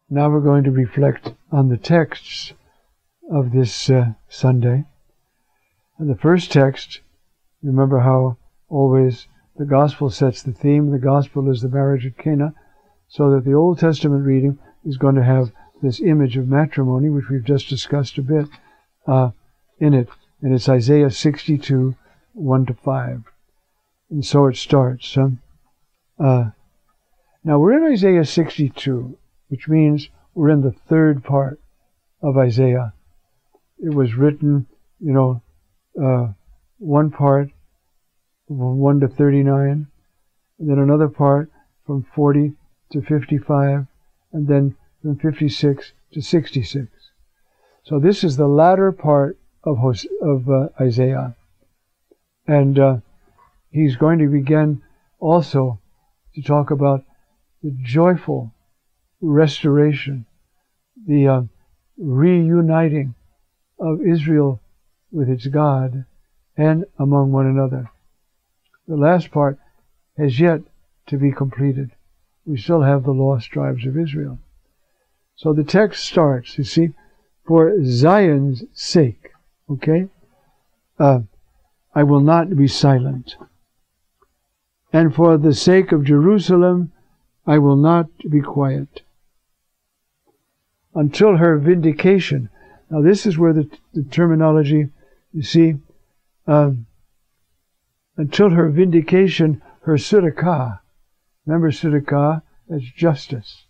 Now we're going to reflect on the texts of this Sunday. And the first text, remember how always the Gospel sets the theme. The Gospel is the marriage at Cana, so that the Old Testament reading is going to have this image of matrimony, which we've just discussed a bit, in it. And it's Isaiah 62, 1-5. And so it starts. Now we're in Isaiah 62, which means we're in the third part of Isaiah. It was written, one part from 1 to 39, and then another part from 40 to 55, and then from 56 to 66. So this is the latter part of Isaiah. And he's going to begin also to talk about the joyful restoration, the reuniting of Israel with its God and among one another. The last part has yet to be completed. We still have the lost tribes of Israel. So the text starts, you see, for Zion's sake, okay? I will not be silent. And for the sake of Jerusalem, I will not be quiet. Until her vindication. Now this is where the terminology, you see, until her vindication, her tzedakah. Remember tzedakah? That's justice.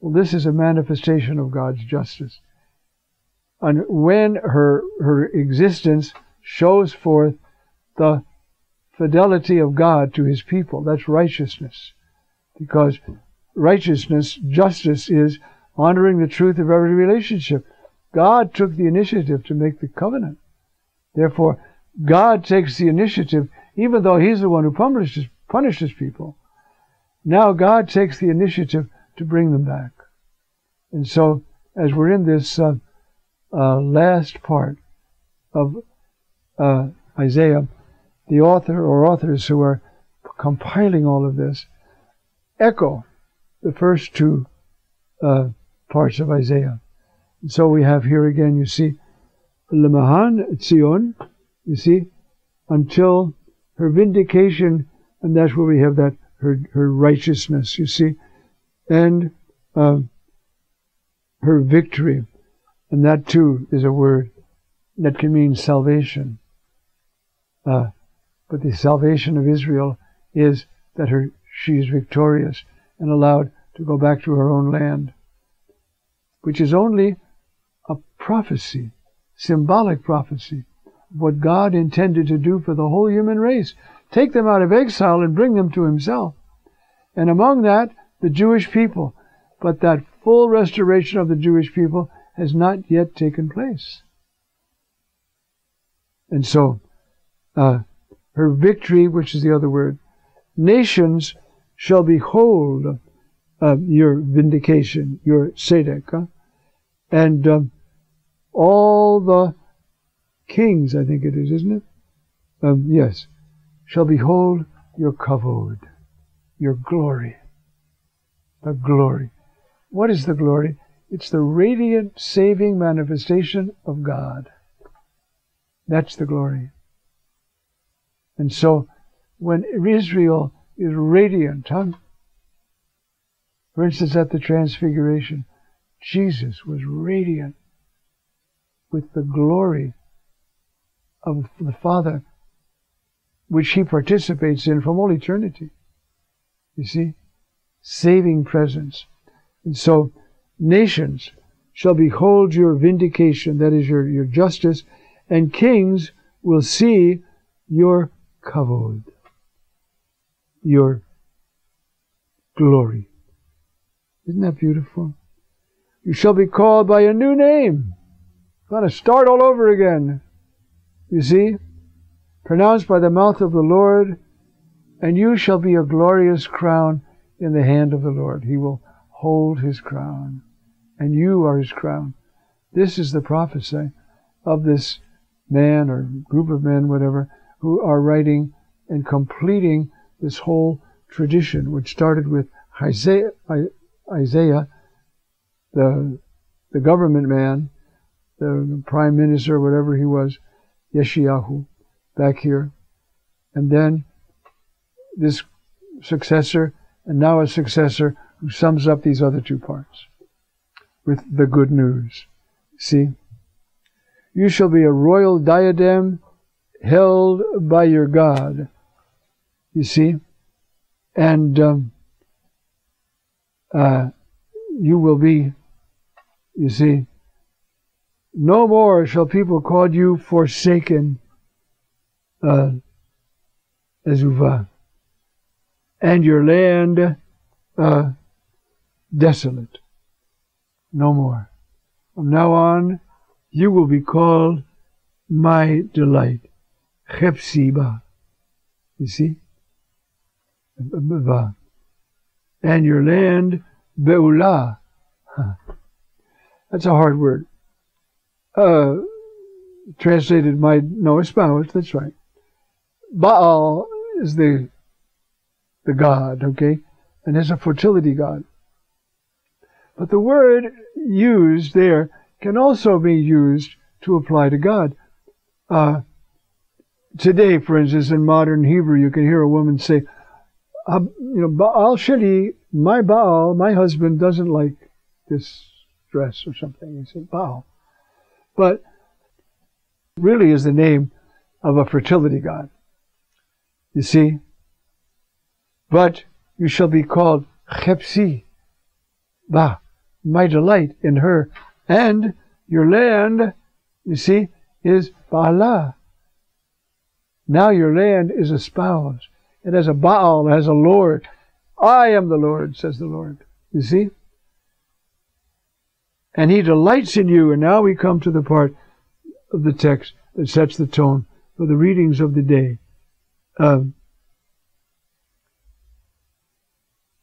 Well, this is a manifestation of God's justice. And when her existence shows forth the fidelity of God to his people, that's righteousness. Because righteousness, justice, is honoring the truth of every relationship. God took the initiative to make the covenant. Therefore, God takes the initiative, even though he's the one who punishes people. Now God takes the initiative to bring them back. And so, as we're in this last part of Isaiah, the author or authors who are compiling all of this echo the first two parts of Isaiah. And so we have here again, you see, Lemahan Tzion, you see, until her vindication, and that's where we have that, her righteousness, you see, and her victory. And that too is a word that can mean salvation. But the salvation of Israel is that she is victorious and allowed to go back to her own land, which is only a prophecy, symbolic prophecy, of what God intended to do for the whole human race. Take them out of exile and bring them to himself. And among that, the Jewish people. But that full restoration of the Jewish people has not yet taken place. And so, her victory, which is the other word, nations shall behold your vindication, your tzedek, and all the kings, I think it is, isn't it? Yes, shall behold your kavod, your glory. The glory. What is the glory? It's the radiant, saving manifestation of God. That's the glory. And so, when Israel is radiant, for instance, at the Transfiguration, Jesus was radiant with the glory of the Father, which he participates in from all eternity. You see? Saving presence. And so, nations shall behold your vindication, that is your justice, and kings will see your kavod, your glory. Isn't that beautiful? You shall be called by a new name. Got to start all over again. You see? Pronounced by the mouth of the Lord, and you shall be a glorious crown in the hand of the Lord. He will hold his crown, and you are his crown. This is the prophecy of this man or group of men, whatever, who are writing and completing this whole tradition, which started with Isaiah the government man, the prime minister, whatever he was, Yeshayahu, back here. And then this successor, and now a successor who sums up these other two parts with the good news. See? You shall be a royal diadem held by your God. You see? And you will be, you see, no more shall people call you forsaken, Ezuvah, and your land desolate. No more. From now on, you will be called my delight, Chepsiba. You see? And your land, Beulah. That's a hard word. Translated espoused, that's right. Baal is the god, okay? And it's a fertility god. But the word used there can also be used to apply to God. Today, for instance, in modern Hebrew, you can hear a woman say, Baal Sheli, my Baal, my husband doesn't like this dress or something. He said, Baal. But really is the name of a fertility god. You see? But you shall be called Chepsi, Ba, my delight in her. And your land, you see, is Baalah. Now your land is espoused. It has a Baal, it has a Lord. I am the Lord, says the Lord. You see? And he delights in you. And now we come to the part of the text that sets the tone for the readings of the day.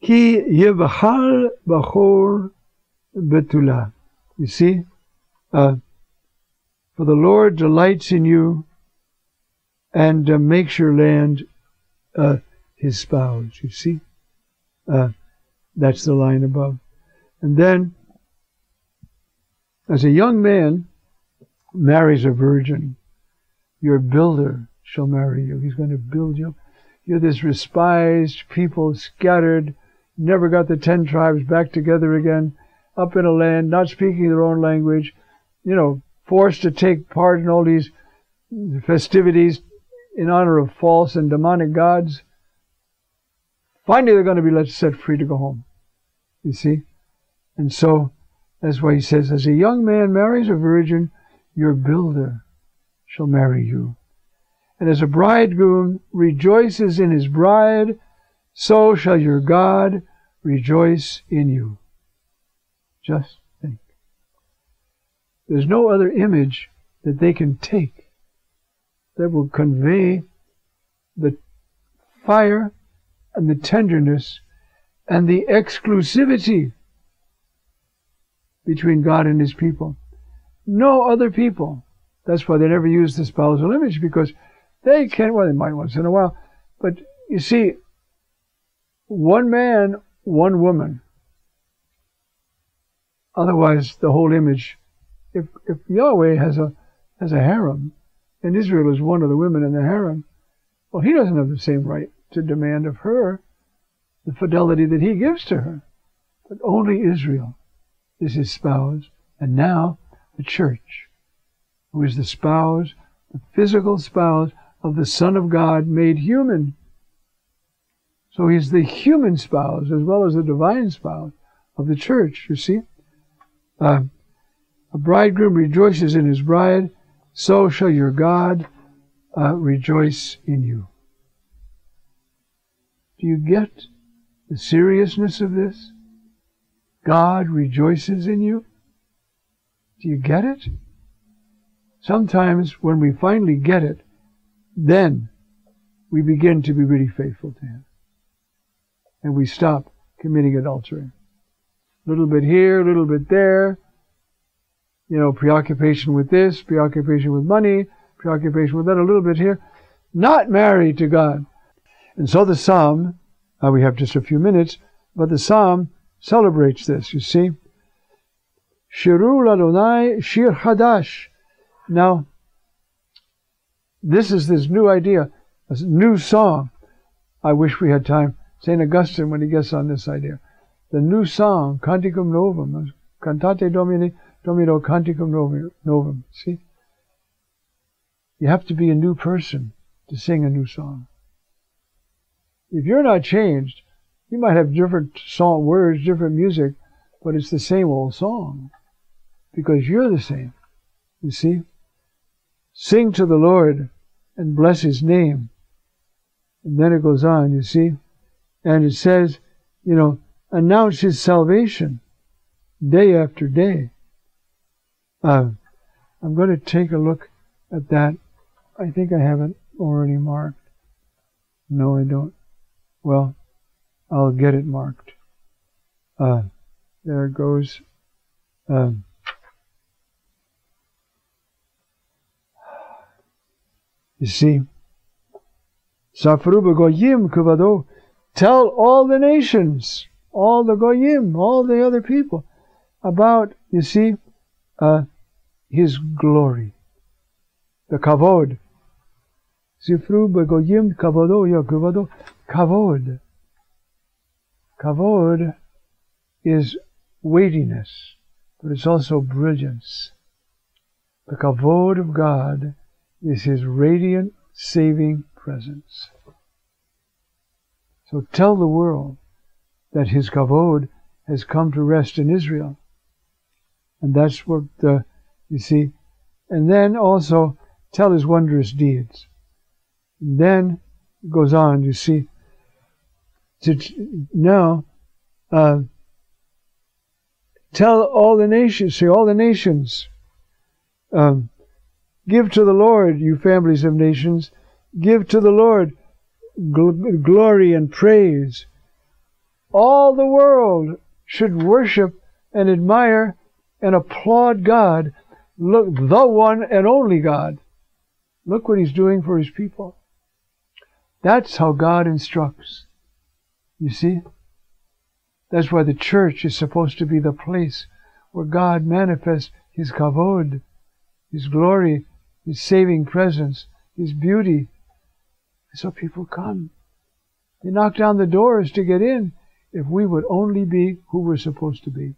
Ki yivachal bachor betula. You see? For the Lord delights in you and makes your land his spouse. You see? That's the line above. And then, as a young man marries a virgin, your builder shall marry you. He's going to build you. You're this despised people, scattered, never got the 10 tribes back together again, up in a land, not speaking their own language, forced to take part in all these festivities in honor of false and demonic gods. Finally, they're going to be set free to go home. You see? And so, that's why he says, as a young man marries a virgin, your builder shall marry you. And as a bridegroom rejoices in his bride, so shall your God rejoice in you. Just think. There's no other image that they can take that will convey the fire and the tenderness and the exclusivity between God and his people. No other people. That's why they never use the spousal image, because they can't, well, they might once in a while, but you see, one man, one woman. Otherwise, the whole image, if Yahweh has a harem, and Israel is one of the women in the harem, well, he doesn't have the same right to demand of her the fidelity that he gives to her. But only Israel is his spouse, and now the church, who is the spouse, the physical spouse of the Son of God made human. So he's the human spouse as well as the divine spouse of the church, you see. A bridegroom rejoices in his bride, so shall your God rejoice in you. Do you get the seriousness of this? God rejoices in you? Do you get it? Sometimes when we finally get it, then we begin to be really faithful to him. And we stop committing adultery. A little bit here, a little bit there. Preoccupation with this, preoccupation with money, preoccupation with that, a little bit here. Not married to God. And so the psalm, we have just a few minutes, but the psalm celebrates this, you see. Shiru Ladonai Shir Hadash. Now, this is this new idea, a new song. I wish we had time. St. Augustine, when he gets on this idea. The new song, Canticum Novum, Cantate Domini, Domino Canticum Novum. See? You have to be a new person to sing a new song. If you're not changed, you might have different song words, different music, but it's the same old song. Because you're the same. You see? Sing to the Lord and bless His name. And then it goes on, you see? And it says, announce His salvation day after day. I'm going to take a look at that. I think I have it already marked. No, I don't. Well, I'll get it marked. There it goes. You see, Safruba Goyim Kuvado, tell all the nations, all the Goyim, all the other people, about, you see, His glory, the Kavod. Safruba Goyim Kavado, Kuvado, Kavod. Kavod is weightiness, but it's also brilliance. The Kavod of God is His radiant, saving presence. So tell the world that His Kavod has come to rest in Israel. And that's what, you see. And then also tell His wondrous deeds. And then it goes on, you see. Now, tell all the nations, say all the nations, give to the Lord, you families of nations, give to the Lord glory and praise. All the world should worship and admire and applaud God. Look, the one and only God. Look what He's doing for His people. That's how God instructs. You see? That's why the church is supposed to be the place where God manifests His kavod, His glory, His saving presence, His beauty. So people come. They knock down the doors to get in. If we would only be who we're supposed to be.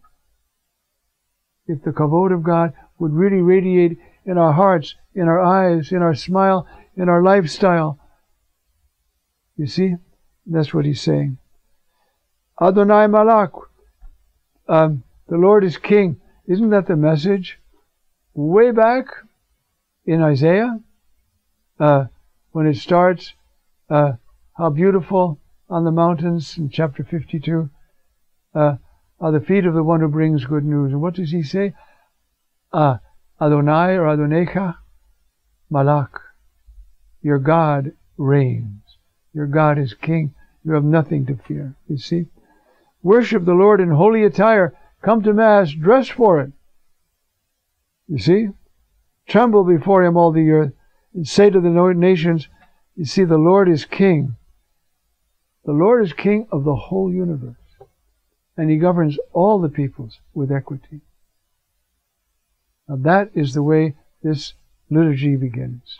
If the kavod of God would really radiate in our hearts, in our eyes, in our smile, in our lifestyle. You see? That's what He's saying. Adonai Malak. The Lord is King. Isn't that the message? Way back in Isaiah, when it starts, how beautiful on the mountains in chapter 52 are the feet of the one who brings good news. And what does He say? Adonai or Adonecha Malak. Your God reigns. Your God is King. You have nothing to fear. You see? Worship the Lord in holy attire. Come to Mass dressed for it. You see? Tremble before Him, all the earth, and say to the nations, you see, the Lord is King. The Lord is King of the whole universe. And He governs all the peoples with equity. Now that is the way this liturgy begins.